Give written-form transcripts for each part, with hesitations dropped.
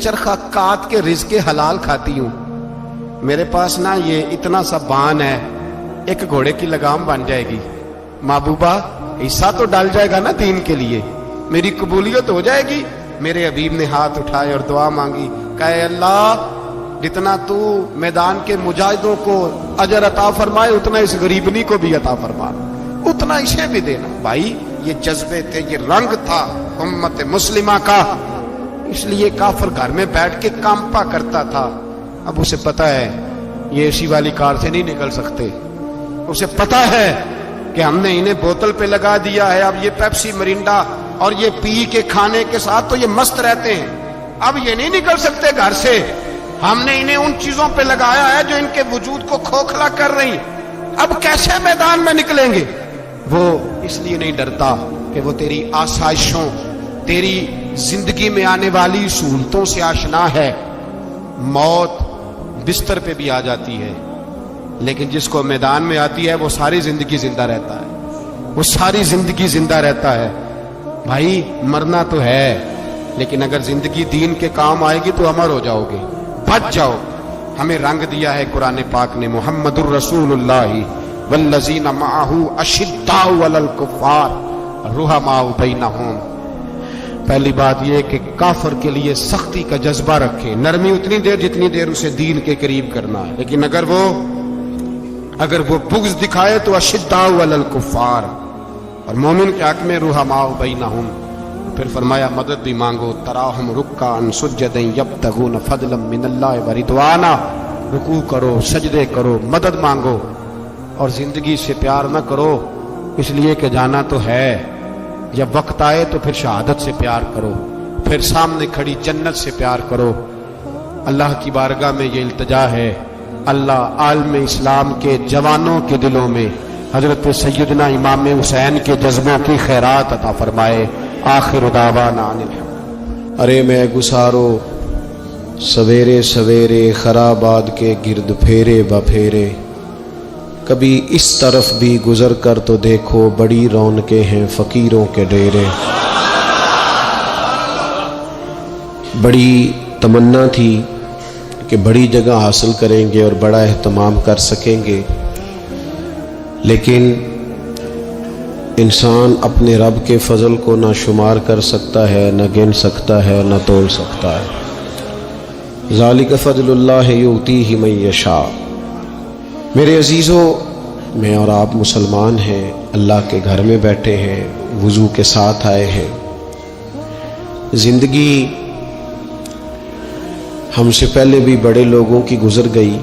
چرخہ کاٹ کے رزق حلال کھاتی ہوں، میرے پاس نا یہ اتنا سا بان ہے، ایک گھوڑے کی لگام بن جائے گی، محبوبہ حصہ تو ڈال جائے گا نا دین کے لیے، میری قبولیت ہو جائے گی۔ میرے حبیب نے ہاتھ اٹھائے اور دعا مانگی، کہے اللہ جتنا تو میدان کے مجاہدوں کو اجر عطا فرمائے اتنا اس غریبنی کو بھی عطا فرما، اتنا اسے بھی دینا۔ بھائی یہ جذبے تھے، یہ رنگ تھا امت مسلمہ کا، اس لیے کافر گھر میں بیٹھ کے کانپا کرتا تھا۔ اب اسے پتا ہے یہ اے سی والی کار سے نہیں نکل سکتے، اسے پتا ہے کہ ہم نے انہیں بوتل پہ لگا دیا ہے، اب یہ پیپسی مرینڈا اور یہ پی کے کھانے کے ساتھ تو یہ مست رہتے ہیں، اب یہ نہیں نکل سکتے گھر سے، ہم نے انہیں ان چیزوں پہ لگایا ہے جو ان کے وجود کو کھوکھلا کر رہی، اب کیسے میدان میں نکلیں گے؟ وہ اس لیے نہیں ڈرتا کہ وہ تیری آسائشوں، تیری زندگی میں آنے والی سہولتوں سے آشنا ہے۔ موت بستر پہ بھی آ جاتی ہے، لیکن جس کو میدان میں آتی ہے وہ ساری زندگی زندہ رہتا ہے، وہ ساری زندگی زندہ رہتا ہے۔ بھائی مرنا تو ہے، لیکن اگر زندگی دین کے کام آئے گی تو امر ہو جاؤ گے، بچ جاؤ۔ ہمیں رنگ دیا ہے قرآن پاک نے، محمد الرسول اللہ والذین معہ اشداء علی الکفار رحماء بینہم۔ پہلی بات یہ کہ کافر کے لیے سختی کا جذبہ رکھیں، نرمی اتنی دیر جتنی دیر اسے دین کے قریب کرنا ہے، لیکن اگر وہ بغض دکھائے تو اشداء علی الکفار، اور مومن کے حق میں رحماء بینہم۔ پھر فرمایا مدد بھی مانگو، تراہم رکعا سجدا یبتغون فضلا من اللہ ورضوانا، رکوع کرو، سجدے کرو، مدد مانگو، اور زندگی سے پیار نہ کرو اس لیے کہ جانا تو ہے، جب وقت آئے تو پھر شہادت سے پیار کرو، پھر سامنے کھڑی جنت سے پیار کرو۔ اللہ کی بارگاہ میں یہ التجا ہے، اللہ عالم اسلام کے جوانوں کے دلوں میں حضرت سیدنا امام حسین کے جذبوں کی خیرات عطا فرمائے۔ آخر دعوانا ان الحمد۔ ارے میں گسارو سویرے سویرے خرابات کے گرد پھیرے بپھیرے، کبھی اس طرف بھی گزر کر تو دیکھو، بڑی رونقیں ہیں فقیروں کے ڈیرے۔ بڑی تمنا تھی کہ بڑی جگہ حاصل کریں گے اور بڑا اہتمام کر سکیں گے، لیکن انسان اپنے رب کے فضل کو نہ شمار کر سکتا ہے، نہ گن سکتا ہے، نہ تول سکتا ہے۔ ذالک فضل اللہ یؤتیہ من یشاء۔ میرے عزیزو، میں اور آپ مسلمان ہیں، اللہ کے گھر میں بیٹھے ہیں، وضو کے ساتھ آئے ہیں۔ زندگی ہم سے پہلے بھی بڑے لوگوں کی گزر گئی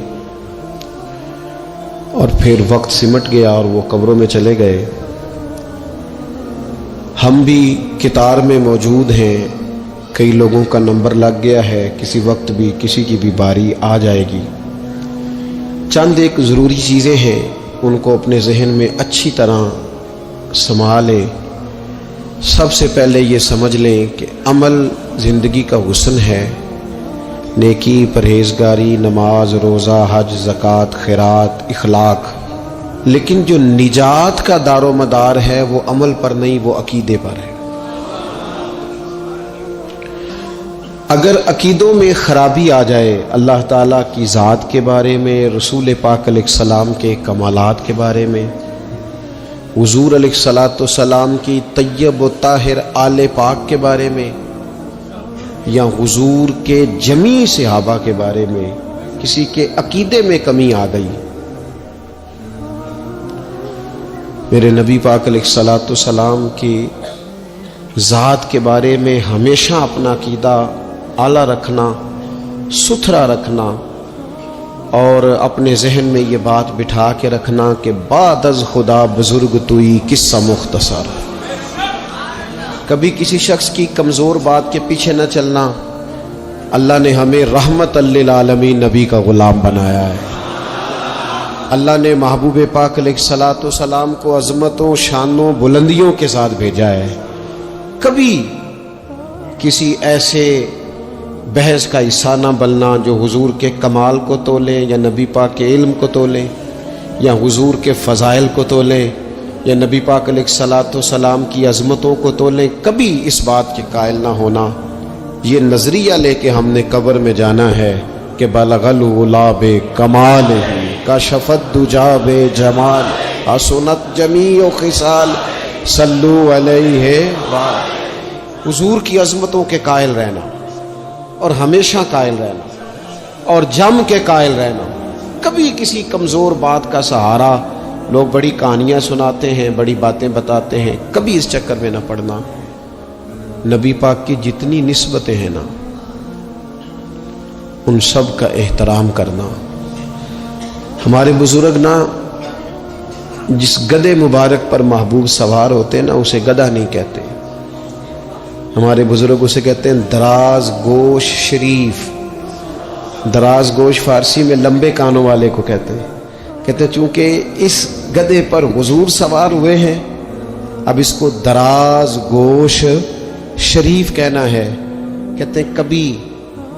اور پھر وقت سمٹ گیا اور وہ قبروں میں چلے گئے۔ ہم بھی قطار میں موجود ہیں، کئی لوگوں کا نمبر لگ گیا ہے، کسی وقت بھی کسی کی بھی باری آ جائے گی۔ چند ایک ضروری چیزیں ہیں، ان کو اپنے ذہن میں اچھی طرح سنبھالیں۔ سب سے پہلے یہ سمجھ لیں کہ عمل زندگی کا حسن ہے، نیکی، پرہیزگاری، نماز، روزہ، حج، زکوٰۃ، خیرات، اخلاق، لیکن جو نجات کا دار و مدار ہے وہ عمل پر نہیں، وہ عقیدے پر ہے۔ اگر عقیدوں میں خرابی آ جائے، اللہ تعالیٰ کی ذات کے بارے میں، رسول پاک علیہ السلام کے کمالات کے بارے میں، حضور علیہ السلام کی طیب و طاہر آل پاک کے بارے میں، یا حضور کے جمیع صحابہ کے بارے میں کسی کے عقیدے میں کمی آ گئی، میرے نبی پاک علیہ السلام کی ذات کے بارے میں ہمیشہ اپنا عقیدہ اعلیٰ رکھنا، ستھرا رکھنا، اور اپنے ذہن میں یہ بات بٹھا کے رکھنا کہ بعد از خدا بزرگ توئی قصہ مختصر۔ کبھی کسی شخص کی کمزور بات کے پیچھے نہ چلنا۔ اللہ نے ہمیں رحمت للعالمین نبی کا غلام بنایا ہے۔ اللہ نے محبوب پاک علیہ السلام کو عظمتوں، شانوں، بلندیوں کے ساتھ بھیجا ہے۔ کبھی کسی ایسے بحث کا حصہ نہ بننا جو حضور کے کمال کو تولے، یا نبی پاک کے علم کو تولے، یا حضور کے فضائل کو تولے، یا نبی پاک علیہ السلام کی عظمتوں کو تولے۔ کبھی اس بات کے قائل نہ ہونا یہ نظریہ لے کے ہم نے قبر میں جانا ہے کہ بلغ العلا بے کمال ہی کشفت دجا بے جمال حسنت جمیع خصال صلو علیہ حضور کی عظمتوں کے قائل رہنا اور ہمیشہ قائل رہنا اور جم کے قائل رہنا. کبھی کسی کمزور بات کا سہارا، لوگ بڑی کہانیاں سناتے ہیں، بڑی باتیں بتاتے ہیں، کبھی اس چکر میں نہ پڑنا. نبی پاک کی جتنی نسبتیں ہیں نا ان سب کا احترام کرنا. ہمارے بزرگ نا جس گدھے مبارک پر محبوب سوار ہوتے ہیں نا اسے گدھا نہیں کہتے. ہمارے بزرگ اسے کہتے ہیں دراز گوش شریف. دراز گوش فارسی میں لمبے کانوں والے کو کہتے ہیں. کہتے ہیں چونکہ اس گدھے پر حضور سوار ہوئے ہیں اب اس کو دراز گوش شریف کہنا ہے. کہتے ہیں کبھی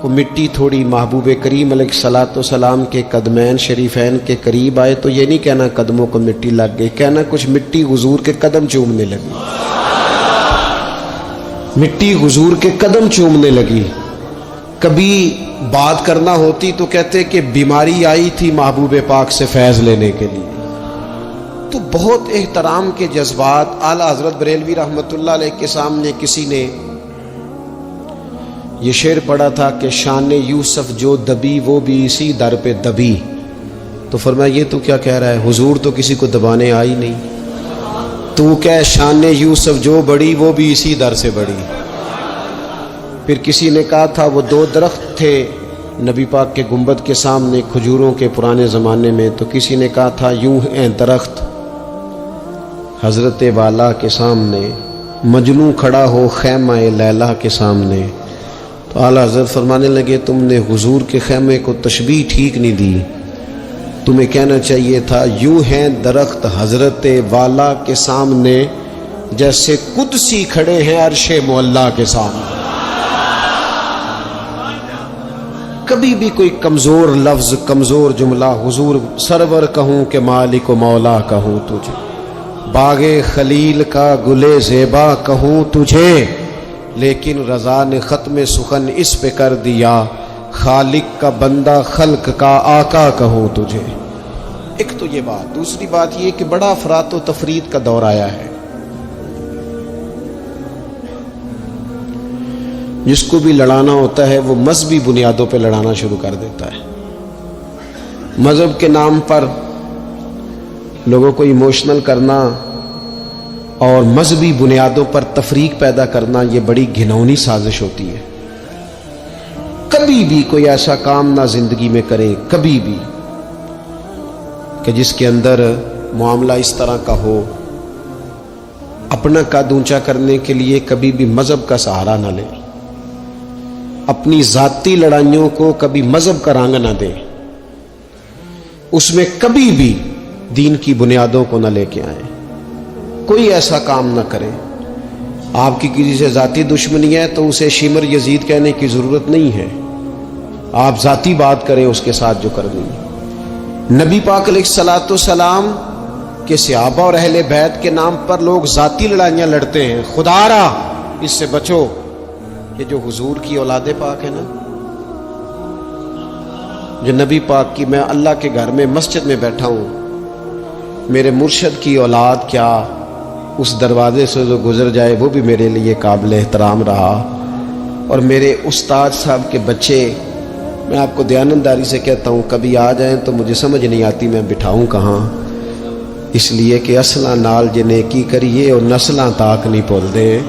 کو مٹی تھوڑی محبوب کریم علیہ الصلوۃ والسلام کے قدمین شریفین کے قریب آئے تو یہ نہیں کہنا قدموں کو مٹی لگ گئی، کہنا کچھ مٹی حضور کے قدم چومنے لگی. مٹی حضور کے قدم چومنے لگی. کبھی بات کرنا ہوتی تو کہتے کہ بیماری آئی تھی محبوب پاک سے فیض لینے کے لیے. تو بہت احترام کے جذبات. اعلیٰ حضرت بریلوی رحمۃ اللہ علیہ کے سامنے کسی نے یہ شعر پڑھا تھا کہ شان یوسف جو دبی وہ بھی اسی در پہ دبی. تو فرمایا یہ تو کیا کہہ رہا ہے، حضور تو کسی کو دبانے آئی نہیں. تو کہہ شان یوسف جو بڑی وہ بھی اسی در سے بڑی. پھر کسی نے کہا تھا وہ دو درخت تھے نبی پاک کے گنبد کے سامنے کھجوروں کے پرانے زمانے میں، تو کسی نے کہا تھا یوں ہیں درخت حضرت والا کے سامنے، مجنوں کھڑا ہو خیمہ لیلا کے سامنے. تو اعلیٰ حضرت فرمانے لگے تم نے حضور کے خیمے کو تشبیہ ٹھیک نہیں دی، تمہیں کہنا چاہیے تھا یوں ہیں درخت حضرت والا کے سامنے جیسے قدسی کھڑے ہیں عرش معلیٰ کے سامنے. کبھی بھی کوئی کمزور لفظ کمزور جملہ حضور سرور کہوں کہ مالک و مولا کہوں تجھے، باغ خلیل کا گلے زیبا کہوں تجھے، لیکن رضا نے ختم سخن اس پہ کر دیا خالق کا بندہ خلق کا آقا کہوں تجھے. ایک تو یہ بات. دوسری بات یہ کہ بڑا افراط و تفرید کا دور آیا ہے. جس کو بھی لڑانا ہوتا ہے وہ مذہبی بنیادوں پہ لڑانا شروع کر دیتا ہے. مذہب کے نام پر لوگوں کو ایموشنل کرنا اور مذہبی بنیادوں پر تفریق پیدا کرنا یہ بڑی گھناؤنی سازش ہوتی ہے. کبھی بھی کوئی ایسا کام نہ زندگی میں کرے کبھی بھی کہ جس کے اندر معاملہ اس طرح کا ہو. اپنا قد اونچا کرنے کے لیے کبھی بھی مذہب کا سہارا نہ لے. اپنی ذاتی لڑائیوں کو کبھی مذہب کا رنگ نہ دے. اس میں کبھی بھی دین کی بنیادوں کو نہ لے کے آئیں. کوئی ایسا کام نہ کرے. آپ کی کسی سے ذاتی دشمنی ہے تو اسے شمر یزید کہنے کی ضرورت نہیں ہے. آپ ذاتی بات کریں اس کے ساتھ جو کرنی ہے. نبی پاک علیہ الصلوۃ والسلام کے صحابہ اور اہل بیت کے نام پر لوگ ذاتی لڑائیاں لڑتے ہیں. خدا را اس سے بچو. یہ جو حضور کی اولاد پاک ہے نا، جو نبی پاک کی، میں اللہ کے گھر میں مسجد میں بیٹھا ہوں، میرے مرشد کی اولاد کیا اس دروازے سے جو گزر جائے وہ بھی میرے لیے قابل احترام رہا. اور میرے استاد صاحب کے بچے، میں آپ کو دیانتداری سے کہتا ہوں کبھی آ جائیں تو مجھے سمجھ نہیں آتی میں بٹھاؤں کہاں. اس لیے کہ اصلاں نال جے نیکی کریے اور نسلاں تاک نہیں بھول دے.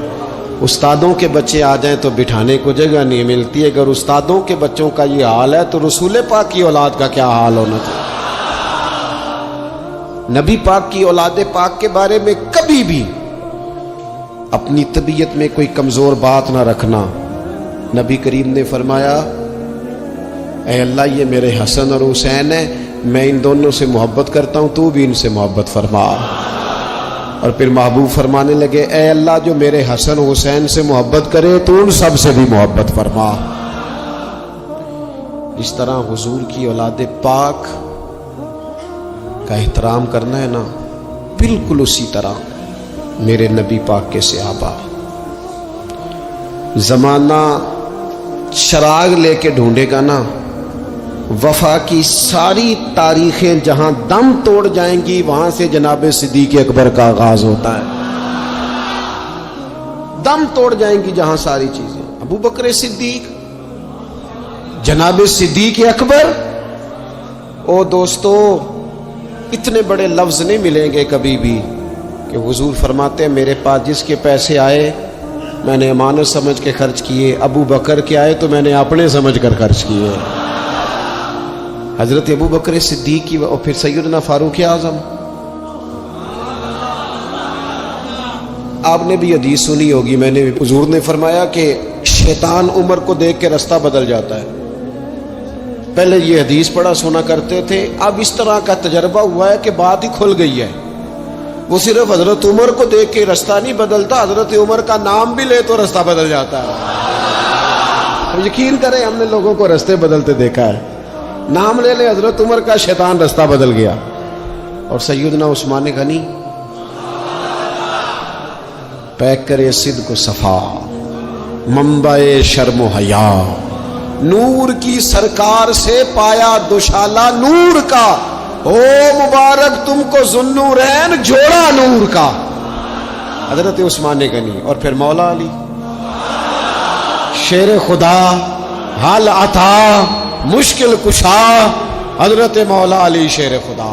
استادوں کے بچے آ جائیں تو بٹھانے کو جگہ نہیں ملتی. اگر استادوں کے بچوں کا یہ حال ہے تو رسول پاک کی اولاد کا کیا حال ہونا چاہیے. نبی پاک کی اولاد پاک کے بارے میں کبھی بھی اپنی طبیعت میں کوئی کمزور بات نہ رکھنا. نبی کریم نے فرمایا اے اللہ یہ میرے حسن اور حسین ہیں، میں ان دونوں سے محبت کرتا ہوں، تو بھی ان سے محبت فرما. اور پھر محبوب فرمانے لگے اے اللہ جو میرے حسن حسین سے محبت کرے تو ان سب سے بھی محبت فرما. اس طرح حضور کی اولاد پاک کا احترام کرنا ہے نا، بالکل اسی طرح میرے نبی پاک کے صحابہ. زمانہ چراغ لے کے ڈھونڈے گا نا، وفا کی ساری تاریخیں جہاں دم توڑ جائیں گی وہاں سے جناب صدیق اکبر کا آغاز ہوتا ہے. دم توڑ جائیں گی جہاں ساری چیزیں. ابو بکر صدیق، جناب صدیق اکبر. او دوستو، اتنے بڑے لفظ نہیں ملیں گے کبھی بھی کہ حضور فرماتے ہیں میرے پاس جس کے پیسے آئے میں نے امانت سمجھ کے خرچ کیے، ابو بکر کے آئے تو میں نے اپنے سمجھ کر خرچ کیے. حضرت ابو بکر صدیق کی اور پھر سیدنا فاروق اعظم. آپ نے بھی حدیث سنی ہوگی، میں نے بھی، حضور نے فرمایا کہ شیطان عمر کو دیکھ کے رستہ بدل جاتا ہے. پہلے یہ حدیث پڑھا سنا کرتے تھے، اب اس طرح کا تجربہ ہوا ہے کہ بات ہی کھل گئی ہے. وہ صرف حضرت عمر کو دیکھ کے رستہ نہیں بدلتا، حضرت عمر کا نام بھی لے تو رستہ بدل جاتا ہے. اب یقین کریں ہم نے لوگوں کو رستے بدلتے دیکھا ہے. نام لے لے حضرت عمر کا، شیطان رستہ بدل گیا. اور سیدنا عثمان غنی، پیک کرے صدق و صفا منبع شرم و حیا، نور کی سرکار سے پایا دوشالہ نور کا، او مبارک تم کو ذوالنورین جوڑا نور کا. حضرت عثمان غنی. اور پھر مولا علی، شیر خدا، حال عطا، مشکل کشا، حضرت مولا علی شیر خدا.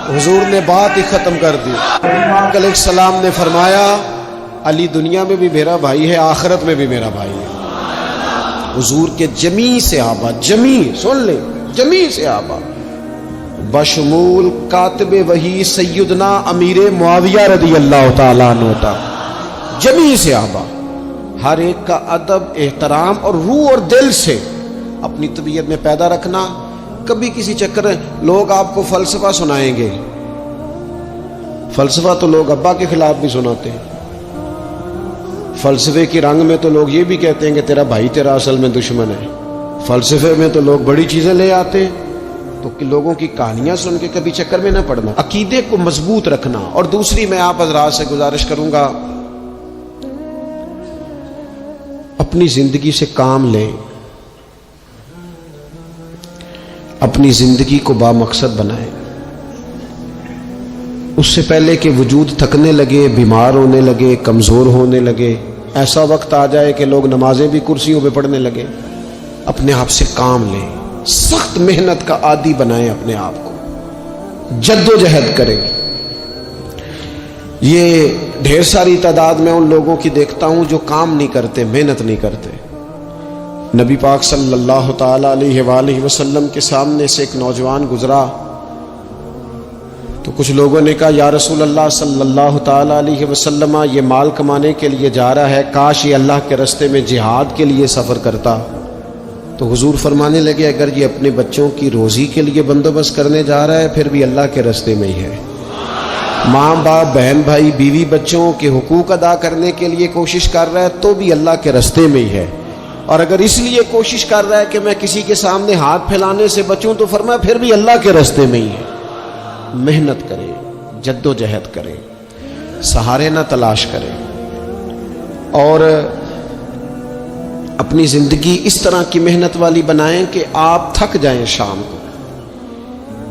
حضور نے بات ہی ختم کر دی. علیہ السلام نے فرمایا علی دنیا میں بھی میرا بھائی ہے، آخرت میں بھی میرا بھائی ہے. حضور کے جمیع صحابہ، جمیع، سن لیں، جمیع صحابہ بشمول کاتب وحی سیدنا امیر معاویہ رضی اللہ تعالیٰ عنہ تھا. جمیع صحابہ ہر ایک کا ادب، احترام اور روح اور دل سے اپنی طبیعت میں پیدا رکھنا. کبھی کسی چکر لوگ آپ کو فلسفہ سنائیں گے، فلسفہ تو لوگ ابا کے خلاف بھی سناتے ہیں. فلسفے کی رنگ میں تو لوگ یہ بھی کہتے ہیں کہ تیرا بھائی تیرا اصل میں دشمن ہے. فلسفے میں تو لوگ بڑی چیزیں لے آتے ہیں. تو لوگوں کی کہانیاں سن کے کبھی چکر میں نہ پڑنا، عقیدے کو مضبوط رکھنا. اور دوسری میں آپ حضرات سے گزارش کروں گا، اپنی زندگی سے کام لیں، اپنی زندگی کو بامقصد بنائیں. اس سے پہلے کہ وجود تھکنے لگے، بیمار ہونے لگے، کمزور ہونے لگے، ایسا وقت آ جائے کہ لوگ نمازیں بھی کرسیوں پہ پڑھنے لگے، اپنے آپ سے کام لیں. سخت محنت کا عادی بنائیں اپنے آپ کو، جد و جہد کریں. یہ ڈھیر ساری تعداد میں ان لوگوں کی دیکھتا ہوں جو کام نہیں کرتے، محنت نہیں کرتے. نبی پاک صلی اللہ تعالی علیہ وآلہ وسلم کے سامنے سے ایک نوجوان گزرا تو کچھ لوگوں نے کہا یا رسول اللہ صلی اللہ تعالی علیہ وسلم، یہ مال کمانے کے لیے جا رہا ہے، کاش یہ اللہ کے راستے میں جہاد کے لیے سفر کرتا. تو حضور فرمانے لگے اگر یہ اپنے بچوں کی روزی کے لیے بندوبست کرنے جا رہا ہے پھر بھی اللہ کے راستے میں ہی ہے. ماں باپ، بہن بھائی، بیوی بچوں کے حقوق ادا کرنے کے لیے کوشش کر رہا ہے تو بھی اللہ کے راستے میں ہی ہے. اور اگر اس لیے کوشش کر رہا ہے کہ میں کسی کے سامنے ہاتھ پھیلانے سے بچوں تو فرمایا پھر بھی اللہ کے راستے میں ہی ہے. محنت کریں، جد و جہد کریں، سہارے نہ تلاش کریں، اور اپنی زندگی اس طرح کی محنت والی بنائیں کہ آپ تھک جائیں شام کو.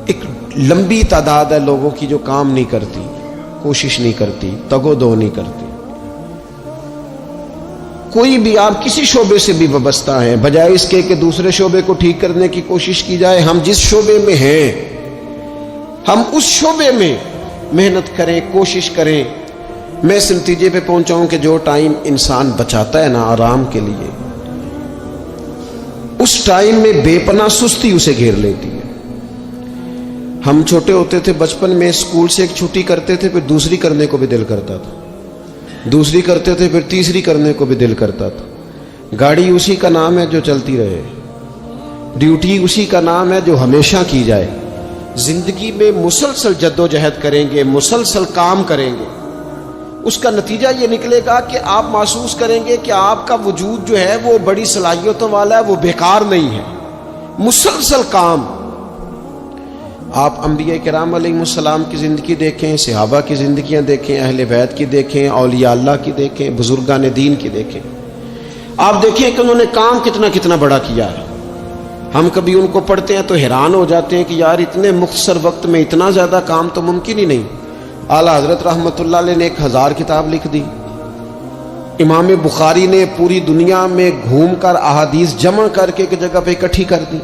ایک لمبی تعداد ہے لوگوں کی جو کام نہیں کرتی، کوشش نہیں کرتی، تگ و دو نہیں کرتی. کوئی بھی آپ کسی شعبے سے بھی وابستہ ہیں، بجائے اس کے کہ دوسرے شعبے کو ٹھیک کرنے کی کوشش کی جائے، ہم جس شعبے میں ہیں ہم اس شعبے میں محنت کریں، کوشش کریں. میں اس نتیجے پہ پہنچا ہوں کہ جو ٹائم انسان بچاتا ہے نا آرام کے لیے، اس ٹائم میں بے پناہ سستی اسے گھیر لیتی ہے. ہم چھوٹے ہوتے تھے بچپن میں، اسکول سے ایک چھٹی کرتے تھے پھر دوسری کرنے کو بھی دل کرتا تھا، دوسری کرتے تھے پھر تیسری کرنے کو بھی دل کرتا تھا. گاڑی اسی کا نام ہے جو چلتی رہے، ڈیوٹی اسی کا نام ہے جو ہمیشہ کی جائے. زندگی میں مسلسل جد و جہد کریں گے، مسلسل کام کریں گے، اس کا نتیجہ یہ نکلے گا کہ آپ محسوس کریں گے کہ آپ کا وجود جو ہے وہ بڑی صلاحیتوں والا ہے، وہ بیکار نہیں ہے. مسلسل کام. آپ انبیاء کرام علیہ السلام کی زندگی دیکھیں، صحابہ کی زندگیاں دیکھیں، اہل بیت کی دیکھیں، اولیاء اللہ کی دیکھیں، بزرگان دین کی دیکھیں. آپ دیکھیں کہ انہوں نے کام کتنا کتنا بڑا کیا ہے. ہم کبھی ان کو پڑھتے ہیں تو حیران ہو جاتے ہیں کہ یار اتنے مختصر وقت میں اتنا زیادہ کام تو ممکن ہی نہیں. اعلیٰ حضرت رحمۃ اللہ علیہ نے 1000 کتاب لکھ دی. امام بخاری نے پوری دنیا میں گھوم کر احادیث جمع کر کے ایک جگہ پہ اکٹھی کر دی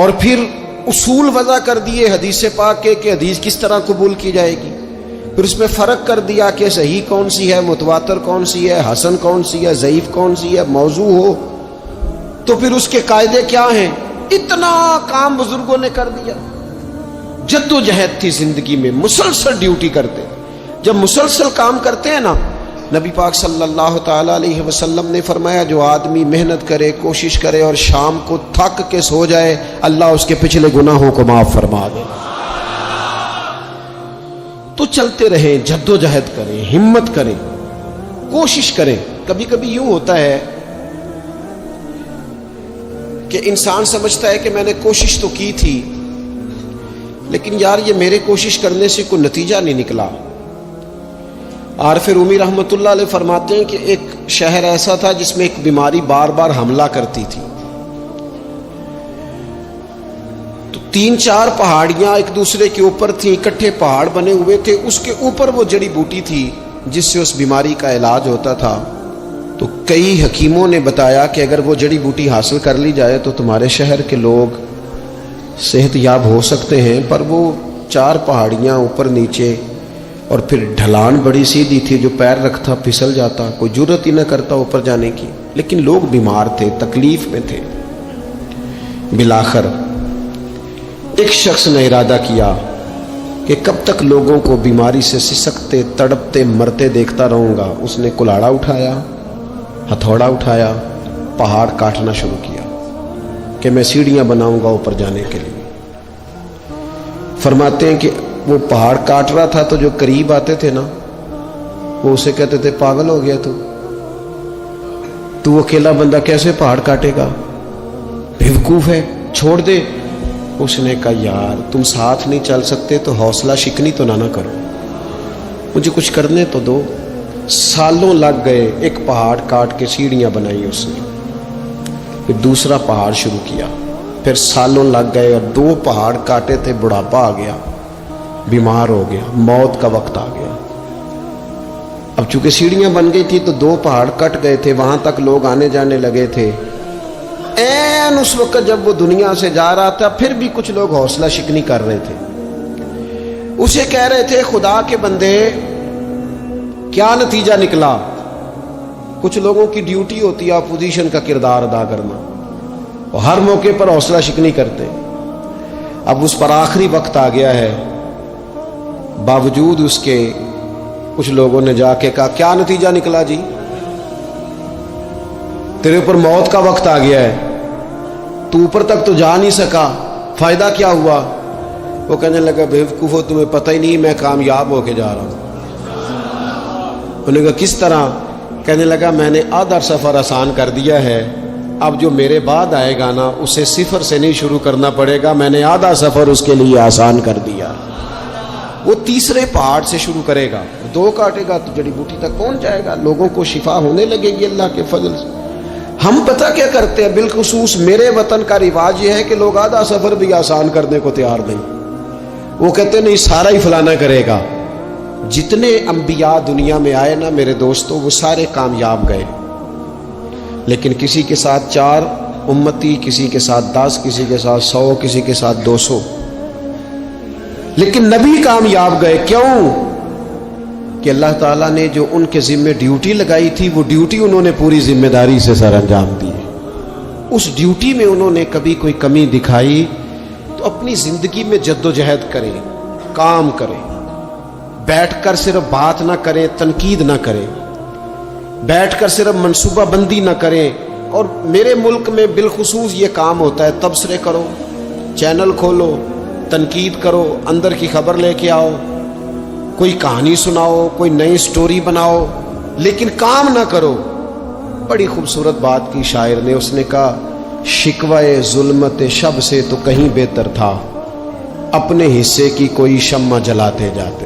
اور پھر اصول وضع کر دیے حدیث پاک کے کہ حدیث کس طرح قبول کی جائے گی. پھر اس میں فرق کر دیا کہ صحیح کون سی ہے, متواتر کون سی ہے, حسن کون سی ہے, ضعیف کون سی ہے, موضوع ہو تو پھر اس کے قاعدے کیا ہیں. اتنا کام بزرگوں نے کر دیا. جد و جہد تھی زندگی میں, مسلسل ڈیوٹی کرتے. جب مسلسل کام کرتے ہیں نا, نبی پاک صلی اللہ تعالی علیہ وسلم نے فرمایا جو آدمی محنت کرے, کوشش کرے اور شام کو تھک کے سو جائے, اللہ اس کے پچھلے گناہوں کو معاف فرما دے. تو چلتے رہیں, جد و جہد کریں, ہمت کریں, کوشش کریں. کبھی کبھی یوں ہوتا ہے کہ انسان سمجھتا ہے کہ میں نے کوشش تو کی تھی لیکن یار یہ میرے کوشش کرنے سے کوئی نتیجہ نہیں نکلا. عارف رومی رحمۃ اللہ علیہ فرماتے ہیں کہ ایک شہر ایسا تھا جس میں ایک بیماری بار بار حملہ کرتی تھی. تو 3-4 پہاڑیاں ایک دوسرے کے اوپر تھیں, اکٹھے پہاڑ بنے ہوئے تھے. اس کے اوپر وہ جڑی بوٹی تھی جس سے اس بیماری کا علاج ہوتا تھا. تو کئی حکیموں نے بتایا کہ اگر وہ جڑی بوٹی حاصل کر لی جائے تو تمہارے شہر کے لوگ صحت یاب ہو سکتے ہیں. پر وہ 4 پہاڑیاں اوپر نیچے اور پھر ڈھلان بڑی سیدھی تھی, جو پیر رکھتا پھسل جاتا, کوئی جرت ہی نہ کرتا اوپر جانے کی. لیکن لوگ بیمار تھے, تکلیف میں تھے. بالآخر ایک شخص نے ارادہ کیا کہ کب تک لوگوں کو بیماری سے سسکتے, تڑپتے, مرتے دیکھتا رہوں گا. اس نے کلاڑا اٹھایا, ہتھوڑا اٹھایا, پہاڑ کاٹنا شروع کیا کہ میں سیڑھیاں بناؤں گا اوپر جانے کے لیے. فرماتے ہیں کہ وہ پہاڑ کاٹ رہا تھا تو جو قریب آتے تھے نا, وہ اسے کہتے تھے پاگل ہو گیا تو اکیلا بندہ کیسے پہاڑ کاٹے گا, بیوقوف ہے, چھوڑ دے. اس نے کہا یار تم ساتھ نہیں چل سکتے تو حوصلہ شکنی تو نہ کرو, مجھے کچھ کرنے تو دو. سالوں لگ گئے, ایک پہاڑ کاٹ کے سیڑھیاں بنائی اس نے. پھر دوسرا پہاڑ شروع کیا, پھر سالوں لگ گئے اور 2 پہاڑ کاٹے تھے. بڑھاپا آ گیا, بیمار ہو گیا, موت کا وقت آ گیا. اب چونکہ سیڑھیاں بن گئی تھی تو 2 پہاڑ کٹ گئے تھے, وہاں تک لوگ آنے جانے لگے تھے. این اس وقت جب وہ دنیا سے جا رہا تھا پھر بھی کچھ لوگ حوصلہ شکنی کر رہے تھے. اسے کہہ رہے تھے خدا کے بندے کیا نتیجہ نکلا. کچھ لوگوں کی ڈیوٹی ہوتی ہے اپوزیشن کا کردار ادا کرنا, اور ہر موقع پر حوصلہ شکنی کرتے. اب اس پر آخری وقت آ گیا ہے, باوجود اس کے کچھ لوگوں نے جا کے کہا کیا نتیجہ نکلا جی, تیرے اوپر موت کا وقت آ گیا ہے, تو اوپر تک تو جا نہیں سکا, فائدہ کیا ہوا. وہ کہنے لگا بیوقوفو تمہیں پتہ ہی نہیں میں کامیاب ہو کے جا رہا ہوں. انہوں نے کہا کس طرح. کہنے لگا میں نے آدھا سفر آسان کر دیا ہے, اب جو میرے بعد آئے گا نا اسے 0 سے نہیں شروع کرنا پڑے گا, میں نے آدھا سفر اس کے لیے آسان کر دیا. وہ تیسرے پہاڑ سے شروع کرے گا, 2 کاٹے گا تو جڑی بوٹی تک پہنچ جائے گا, لوگوں کو شفا ہونے لگے گی اللہ کے فضل سے. ہم پتہ کیا کرتے ہیں, بالخصوص میرے وطن کا رواج یہ ہے کہ لوگ آدھا سفر بھی آسان کرنے کو تیار نہیں. وہ کہتے نہیں سارا ہی فلانا کرے گا. جتنے انبیاء دنیا میں آئے نا میرے دوستو, وہ سارے کامیاب گئے, لیکن کسی کے ساتھ 4 امتی, کسی کے ساتھ 10, کسی کے ساتھ 100, کسی کے ساتھ 200. لیکن نبی کامیاب گئے. کیوں؟ کہ اللہ تعالیٰ نے جو ان کے ذمہ ڈیوٹی لگائی تھی وہ ڈیوٹی انہوں نے پوری ذمہ داری سے سر انجام دی. اس ڈیوٹی میں انہوں نے کبھی کوئی کمی دکھائی تو اپنی زندگی میں جد و جہد کریں, کام کریں, بیٹھ کر صرف بات نہ کریں, تنقید نہ کریں, بیٹھ کر صرف منصوبہ بندی نہ کریں. اور میرے ملک میں بالخصوص یہ کام ہوتا ہے, تبصرے کرو, چینل کھولو, تنقید کرو, اندر کی خبر لے کے آؤ, کوئی کہانی سناؤ, کوئی نئی سٹوری بناؤ, لیکن کام نہ کرو. بڑی خوبصورت بات کی شاعر نے, اس نے کہا شکوائے ظلمت شب سے تو کہیں بہتر تھا, اپنے حصے کی کوئی شمع جلاتے جاتے.